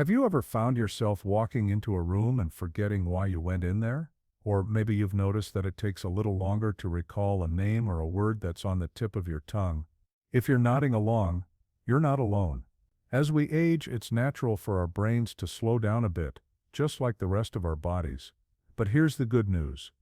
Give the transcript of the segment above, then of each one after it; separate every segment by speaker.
Speaker 1: Have you ever found yourself walking into a room and forgetting why you went in there? Or maybe you've noticed that it takes a little longer to recall a name or a word that's on the tip of your tongue. If you're nodding along, you're not alone. As we age, it's natural for our brains to slow down a bit, just like the rest of our bodies. But here's the good news.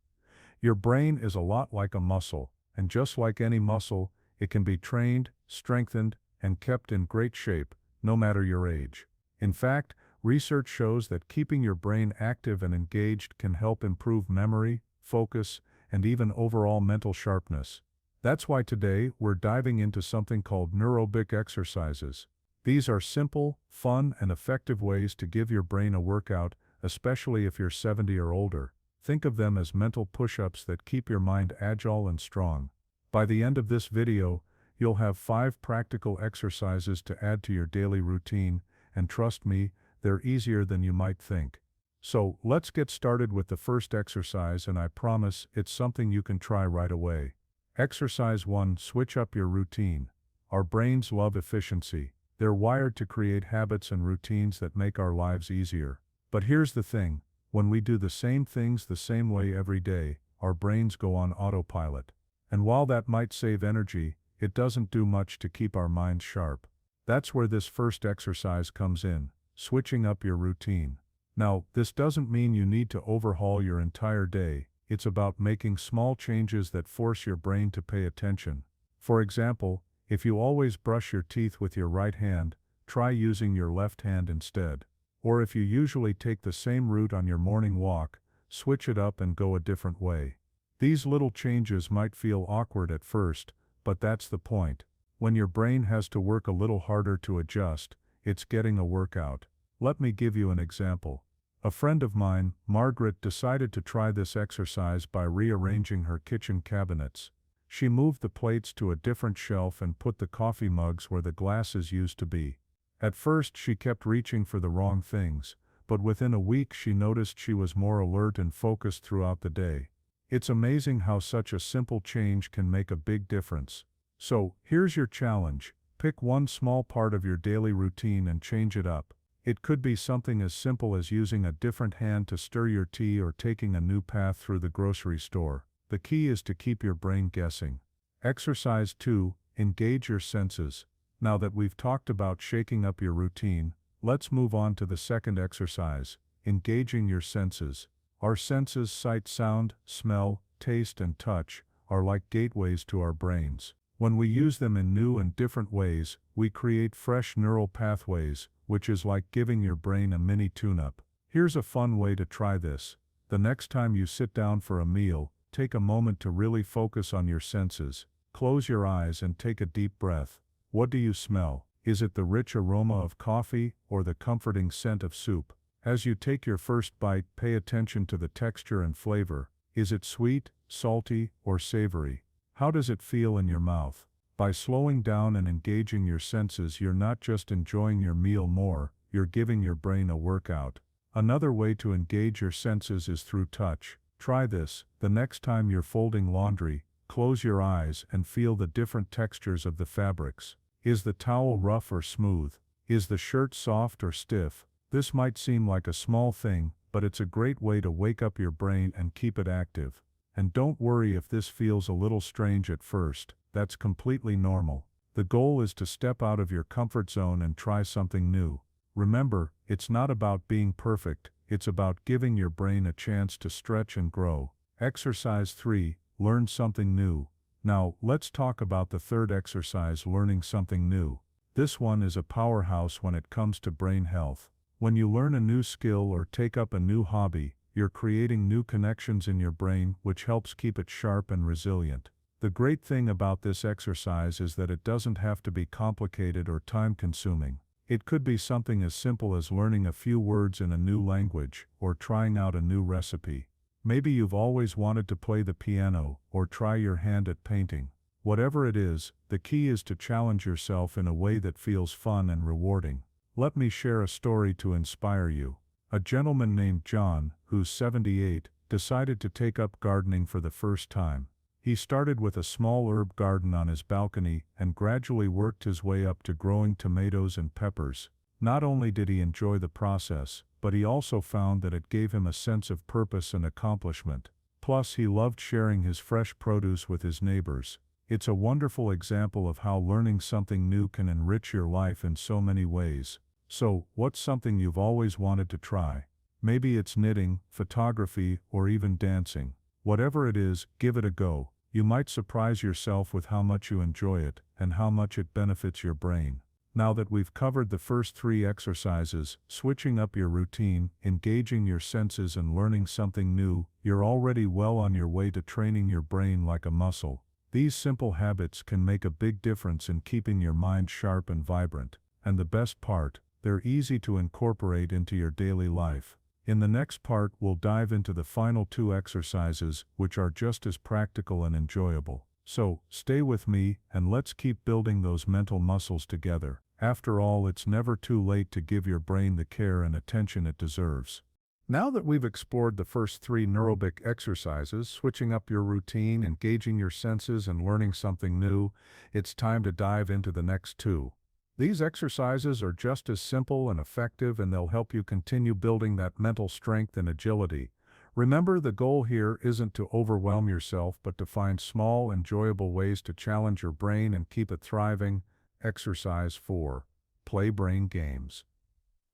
Speaker 1: Your brain is a lot like a muscle, and just like any muscle, it can be trained, strengthened, and kept in great shape, no matter your age. In fact, research shows that keeping your brain active and engaged can help improve memory, focus, and even overall mental sharpness. That's why today we're diving into something called Neurobic exercises. These are simple, fun, and effective ways to give your brain a workout, especially if you're 70 or older. Think of them as mental push-ups that keep your mind agile and strong. By the end of this video, you'll have 5 practical exercises to add to your daily routine, and trust me, they're easier than you might think. So, let's get started with the first exercise, and I promise it's something you can try right away. Exercise 1. Switch up your routine. Our brains love efficiency. They're wired to create habits and routines that make our lives easier. But here's the thing, when we do the same things the same way every day, our brains go on autopilot. And while that might save energy, it doesn't do much to keep our minds sharp. That's where this first exercise comes in, switching up your routine. Now, this doesn't mean you need to overhaul your entire day. It's about making small changes that force your brain to pay attention. For example, if you always brush your teeth with your right hand, try using your left hand instead. Or if you usually take the same route on your morning walk, switch it up and go a different way. These little changes might feel awkward at first, but that's the point. When your brain has to work a little harder to adjust, it's getting a workout. Let me give you an example. A friend of mine, Margaret, decided to try this exercise by rearranging her kitchen cabinets. She moved the plates to a different shelf and put the coffee mugs where the glasses used to be. At first she kept reaching for the wrong things, but within a week she noticed she was more alert and focused throughout the day. It's amazing how such a simple change can make a big difference. So, here's your challenge. Pick one small part of your daily routine and change it up. It could be something as simple as using a different hand to stir your tea or taking a new path through the grocery store. The key is to keep your brain guessing. Exercise 2. Engage your senses. Now that we've talked about shaking up your routine, let's move on to the second exercise, engaging your senses. Our senses, sight, sound, smell, taste, and touch, are like gateways to our brains. When we use them in new and different ways, we create fresh neural pathways, which is like giving your brain a mini tune-up. Here's a fun way to try this. The next time you sit down for a meal, take a moment to really focus on your senses. Close your eyes and take a deep breath. What do you smell? Is it the rich aroma of coffee or the comforting scent of soup? As you take your first bite, pay attention to the texture and flavor. Is it sweet, salty, or savory? How does it feel in your mouth? By slowing down and engaging your senses, you're not just enjoying your meal more, you're giving your brain a workout. Another way to engage your senses is through touch. Try this. The next time you're folding laundry, close your eyes and feel the different textures of the fabrics. Is the towel rough or smooth? Is the shirt soft or stiff? This might seem like a small thing, but it's a great way to wake up your brain and keep it active. And don't worry if this feels a little strange at first, that's completely normal. The goal is to step out of your comfort zone and try something new. Remember, it's not about being perfect, it's about giving your brain a chance to stretch and grow. Exercise 3. Learn something new. Now, let's talk about the third exercise, learning something new. This one is a powerhouse when it comes to brain health. When you learn a new skill or take up a new hobby, you're creating new connections in your brain, which helps keep it sharp and resilient. The great thing about this exercise is that it doesn't have to be complicated or time-consuming. It could be something as simple as learning a few words in a new language, or trying out a new recipe. Maybe you've always wanted to play the piano, or try your hand at painting. Whatever it is, the key is to challenge yourself in a way that feels fun and rewarding. Let me share a story to inspire you. A gentleman named John, who's 78, decided to take up gardening for the first time. He started with a small herb garden on his balcony and gradually worked his way up to growing tomatoes and peppers. Not only did he enjoy the process, but he also found that it gave him a sense of purpose and accomplishment. Plus, he loved sharing his fresh produce with his neighbors. It's a wonderful example of how learning something new can enrich your life in so many ways. So, what's something you've always wanted to try? Maybe it's knitting, photography, or even dancing. Whatever it is, give it a go. You might surprise yourself with how much you enjoy it and how much it benefits your brain. Now that we've covered the first 3 exercises, switching up your routine, engaging your senses and learning something new, you're already well on your way to training your brain like a muscle. These simple habits can make a big difference in keeping your mind sharp and vibrant. And the best part, they're easy to incorporate into your daily life. In the next part, we'll dive into the final 2 exercises, which are just as practical and enjoyable. So, stay with me, and let's keep building those mental muscles together. After all, it's never too late to give your brain the care and attention it deserves. Now that we've explored the first 3 Neurobic exercises, switching up your routine, engaging your senses, and learning something new, it's time to dive into the next 2. These exercises are just as simple and effective, and they'll help you continue building that mental strength and agility. Remember, the goal here isn't to overwhelm yourself, but to find small, enjoyable ways to challenge your brain and keep it thriving. Exercise 4. Play brain games.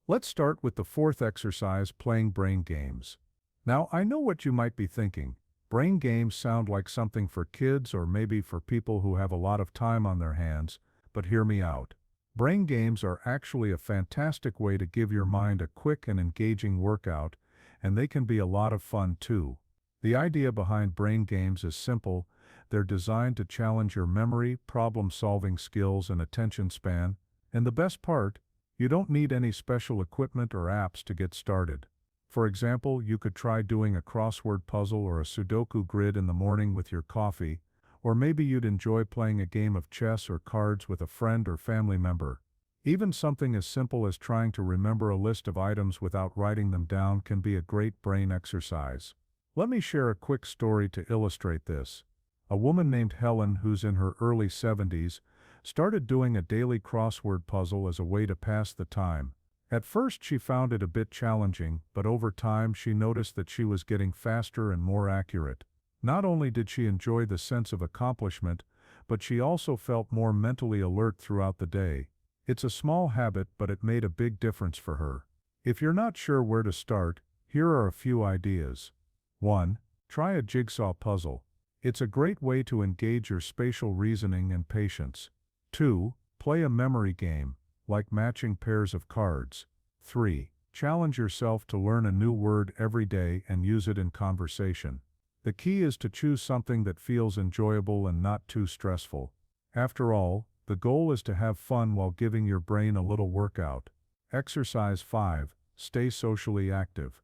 Speaker 1: Let's start with the 4th exercise, playing brain games. Now, I know what you might be thinking. Brain games sound like something for kids or maybe for people who have a lot of time on their hands, but hear me out. Brain games are actually a fantastic way to give your mind a quick and engaging workout, and they can be a lot of fun too. The idea behind brain games is simple. They're designed to challenge your memory, problem-solving skills, and attention span. And the best part, you don't need any special equipment or apps to get started. For example, you could try doing a crossword puzzle or a Sudoku grid in the morning with your coffee, or maybe you'd enjoy playing a game of chess or cards with a friend or family member. Even something as simple as trying to remember a list of items without writing them down can be a great brain exercise. Let me share a quick story to illustrate this. A woman named Helen, who's in her early 70s, started doing a daily crossword puzzle as a way to pass the time. At first she found it a bit challenging, but over time she noticed that she was getting faster and more accurate. Not only did she enjoy the sense of accomplishment, but she also felt more mentally alert throughout the day. It's a small habit, but it made a big difference for her. If you're not sure where to start, here are a few ideas. 1. Try a jigsaw puzzle. It's a great way to engage your spatial reasoning and patience. 2. Play a memory game, like matching pairs of cards. 3. Challenge yourself to learn a new word every day and use it in conversation. The key is to choose something that feels enjoyable and not too stressful. After all, the goal is to have fun while giving your brain a little workout. Exercise 5. Stay socially active.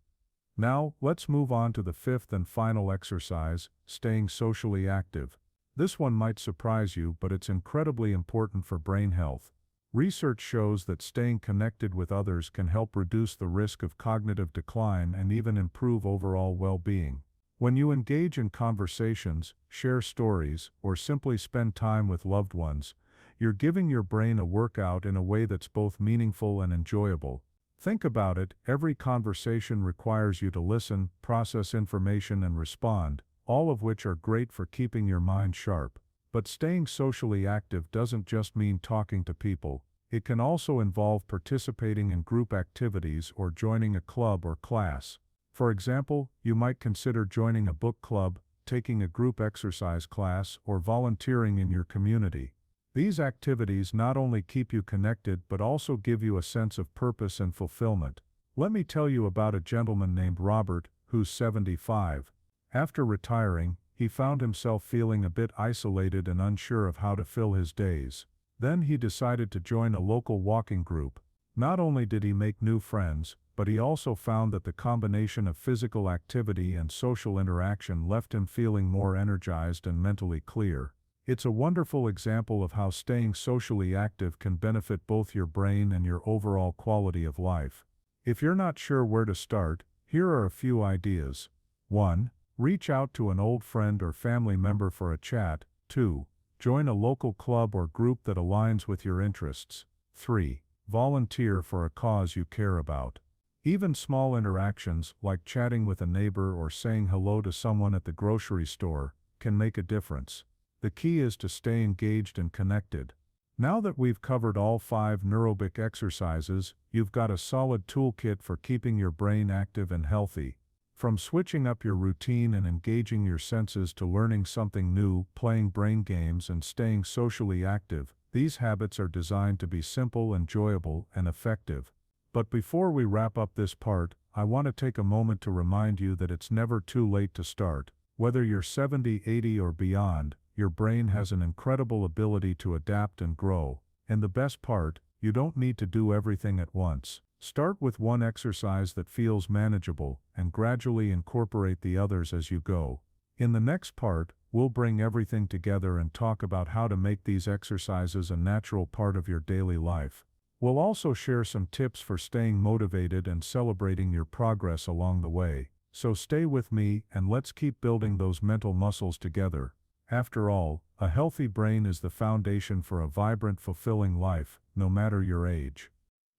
Speaker 1: Now, let's move on to the 5th and final exercise, staying socially active. This one might surprise you, but it's incredibly important for brain health. Research shows that staying connected with others can help reduce the risk of cognitive decline and even improve overall well-being. When you engage in conversations, share stories, or simply spend time with loved ones, you're giving your brain a workout in a way that's both meaningful and enjoyable. Think about it, every conversation requires you to listen, process information, and respond, all of which are great for keeping your mind sharp. But staying socially active doesn't just mean talking to people. It can also involve participating in group activities or joining a club or class. For example, you might consider joining a book club, taking a group exercise class, or volunteering in your community. These activities not only keep you connected but also give you a sense of purpose and fulfillment. Let me tell you about a gentleman named Robert, who's 75. After retiring, he found himself feeling a bit isolated and unsure of how to fill his days. Then he decided to join a local walking group. Not only did he make new friends, but he also found that the combination of physical activity and social interaction left him feeling more energized and mentally clear. It's a wonderful example of how staying socially active can benefit both your brain and your overall quality of life. If you're not sure where to start, here are a few ideas. 1. Reach out to an old friend or family member for a chat. 2. Join a local club or group that aligns with your interests. 3. Volunteer for a cause you care about. Even small interactions, like chatting with a neighbor or saying hello to someone at the grocery store, can make a difference. The key is to stay engaged and connected. Now that we've covered all 5 Neurobic exercises, you've got a solid toolkit for keeping your brain active and healthy. From switching up your routine and engaging your senses to learning something new, playing brain games, and staying socially active, these habits are designed to be simple, enjoyable, and effective. But before we wrap up this part, I want to take a moment to remind you that it's never too late to start. Whether you're 70, 80, or beyond, your brain has an incredible ability to adapt and grow. And the best part, you don't need to do everything at once. Start with one exercise that feels manageable, and gradually incorporate the others as you go. In the next part, we'll bring everything together and talk about how to make these exercises a natural part of your daily life. We'll also share some tips for staying motivated and celebrating your progress along the way. So stay with me and let's keep building those mental muscles together. After all, a healthy brain is the foundation for a vibrant, fulfilling life, no matter your age.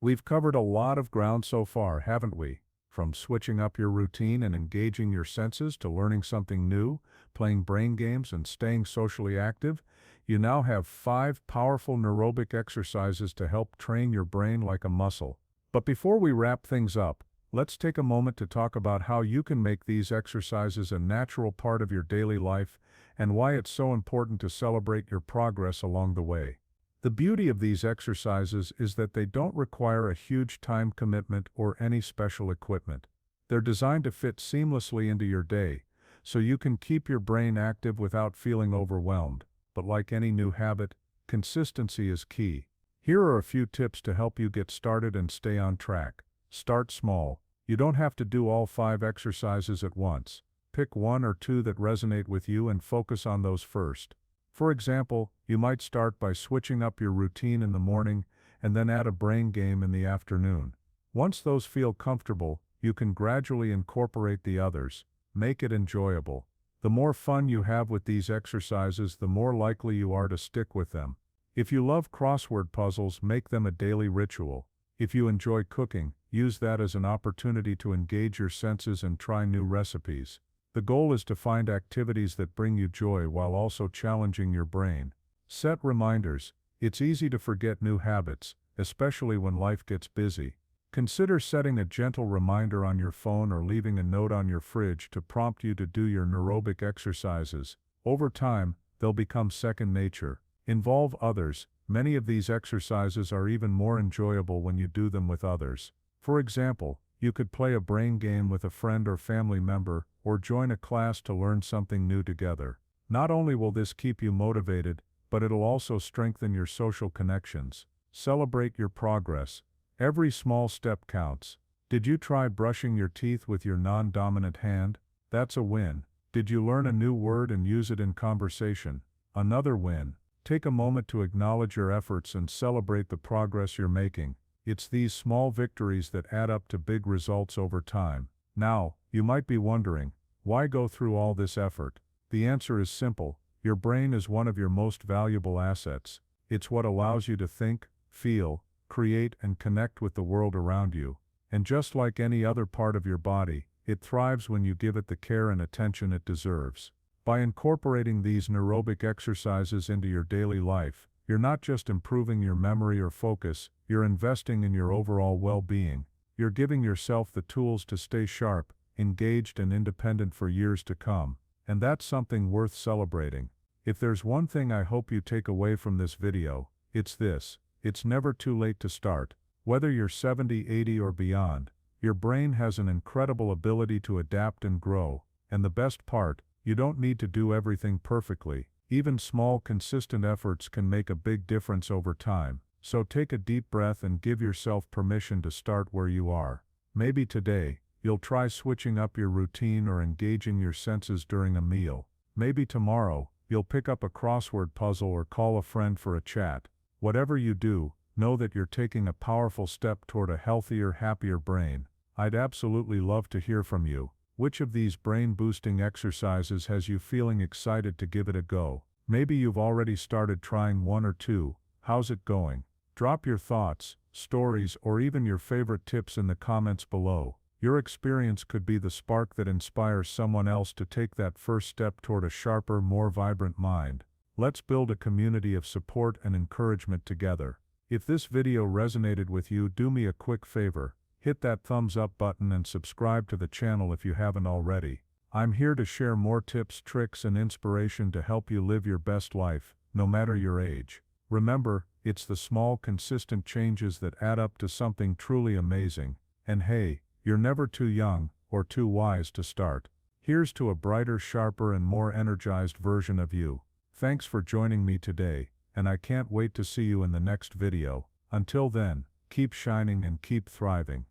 Speaker 1: We've covered a lot of ground so far, haven't we? From switching up your routine and engaging your senses to learning something new, playing brain games, and staying socially active, you now have 5 powerful neurobic exercises to help train your brain like a muscle. But before we wrap things up, let's take a moment to talk about how you can make these exercises a natural part of your daily life and why it's so important to celebrate your progress along the way. The beauty of these exercises is that they don't require a huge time commitment or any special equipment. They're designed to fit seamlessly into your day, so you can keep your brain active without feeling overwhelmed. But like any new habit, consistency is key. Here are a few tips to help you get started and stay on track. Start small. You don't have to do all 5 exercises at once. Pick 1 or 2 that resonate with you and focus on those first. For example, you might start by switching up your routine in the morning and then add a brain game in the afternoon. Once those feel comfortable, you can gradually incorporate the others. Make it enjoyable. The more fun you have with these exercises, the more likely you are to stick with them. If you love crossword puzzles, make them a daily ritual. If you enjoy cooking, use that as an opportunity to engage your senses and try new recipes. The goal is to find activities that bring you joy while also challenging your brain. Set reminders. It's easy to forget new habits, especially when life gets busy. Consider setting a gentle reminder on your phone or leaving a note on your fridge to prompt you to do your neurobic exercises. Over time, they'll become second nature. Involve others. Many of these exercises are even more enjoyable when you do them with others. For example, you could play a brain game with a friend or family member, or join a class to learn something new together. Not only will this keep you motivated, but it'll also strengthen your social connections. Celebrate your progress. Every small step counts. Did you try brushing your teeth with your non-dominant hand? That's a win. Did you learn a new word and use it in conversation? Another win. Take a moment to acknowledge your efforts and celebrate the progress you're making. It's these small victories that add up to big results over time. Now, you might be wondering, why go through all this effort? The answer is simple. Your brain is one of your most valuable assets. It's what allows you to think, feel, create, and connect with the world around you. And just like any other part of your body, it thrives when you give it the care and attention it deserves. By incorporating these neurobic exercises into your daily life, you're not just improving your memory or focus, you're investing in your overall well-being. You're giving yourself the tools to stay sharp, engaged, and independent for years to come. And that's something worth celebrating. If there's one thing I hope you take away from this video, it's this. It's never too late to start. Whether you're 70, 80, or beyond, your brain has an incredible ability to adapt and grow. And the best part, you don't need to do everything perfectly. Even small, consistent efforts can make a big difference over time. So take a deep breath and give yourself permission to start where you are. Maybe today, you'll try switching up your routine or engaging your senses during a meal. Maybe tomorrow, you'll pick up a crossword puzzle or call a friend for a chat. Whatever you do, know that you're taking a powerful step toward a healthier, happier brain. I'd absolutely love to hear from you. Which of these brain-boosting exercises has you feeling excited to give it a go? Maybe you've already started trying 1 or 2. How's it going? Drop your thoughts, stories, or even your favorite tips in the comments below. Your experience could be the spark that inspires someone else to take that first step toward a sharper, more vibrant mind. Let's build a community of support and encouragement together. If this video resonated with you, do me a quick favor. Hit that thumbs up button and subscribe to the channel if you haven't already. I'm here to share more tips, tricks, and inspiration to help you live your best life, no matter your age. Remember, it's the small, consistent changes that add up to something truly amazing. And hey, you're never too young or too wise to start. Here's to a brighter, sharper, and more energized version of you. Thanks for joining me today, and I can't wait to see you in the next video. Until then, keep shining and keep thriving.